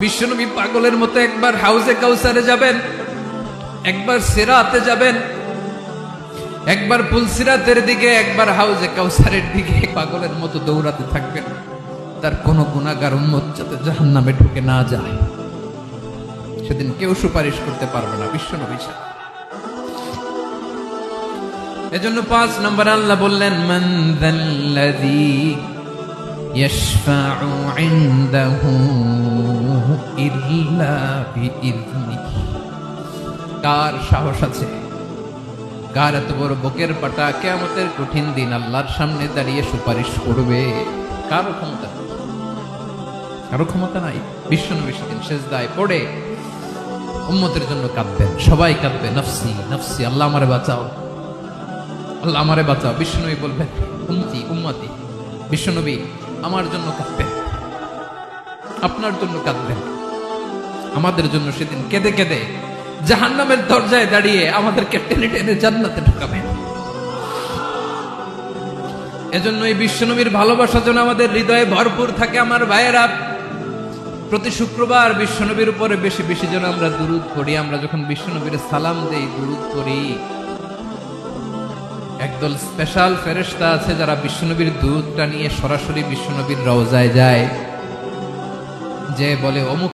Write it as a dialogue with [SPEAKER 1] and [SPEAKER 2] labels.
[SPEAKER 1] বিশ্বনবী পাগলের মতো একবার হাউজে কাউসারে যাবেন, একবার সিরাতে যাবেন, একবার পুলসিরাতের দিকে, একবার হাউজে কাউসারের দিকে পাগলের মতো দৌড়াতে থাকবেন। তার কোন গুনাহগার উম্মত যাতে জাহান্নামে ঢুকে না যায়, সেদিন কেউ সুপারিশ করতে পারবে না বিশ্বনবী ছাড়া। এজন্য 5 নম্বর আল্লাহ বললেন, মান যাল্লাযী ইয়াশফাউ ইনদাহু ইল্লা বিইযনিহি। কার সাহস আছে, কার এত বড় বুকের পাটা কিয়ামতের কঠিন দিন আল্লাহর সামনে দাঁড়িয়ে সুপারিশ করবে? কারো ক্ষমতা নেই, কারো ক্ষমতা নাই। বিশ্বনবী সেদিন সেজদায় পড়ে উম্মতের জন্য কাঁদবেন, সবাই কাঁদবে, নফসি নফসি, আল্লাহ আমারে বাঁচাও, আল্লাহ আমারে বাঁচাও। বিশ্বনবী বলবেন, উম্মতি উম্মতি। বিশ্বনবী আমার জন্য কাঁদবেন, আপনার জন্য কাঁদবেন, আমাদের জন্য সেদিন কেঁদে কেঁদে জাহান্নামের দরজায় দাঁড়িয়ে আমাদেরকে টেনে টেনে জান্নাতে ঢুকাবেন। এজন্য এই বিশ্বনবীর ভালোবাসা যেন আমাদের হৃদয়ে ভরপুর থাকে। আমার ভাইয়েরা, প্রতি শুক্রবার বিশ্বনবীর উপরে বেশি বেশি যেন আমরা দুরূদ পড়ি। আমরা যখন বিশ্বনবীর সালাম দেই, দুরূদ পড়ি, একদল স্পেশাল ফেরেশতা আছে যারা বিশ্বনবীর দুরূদটা নিয়ে সরাসরি বিশ্বনবীর রওজায় যায়, যে বলে অমুক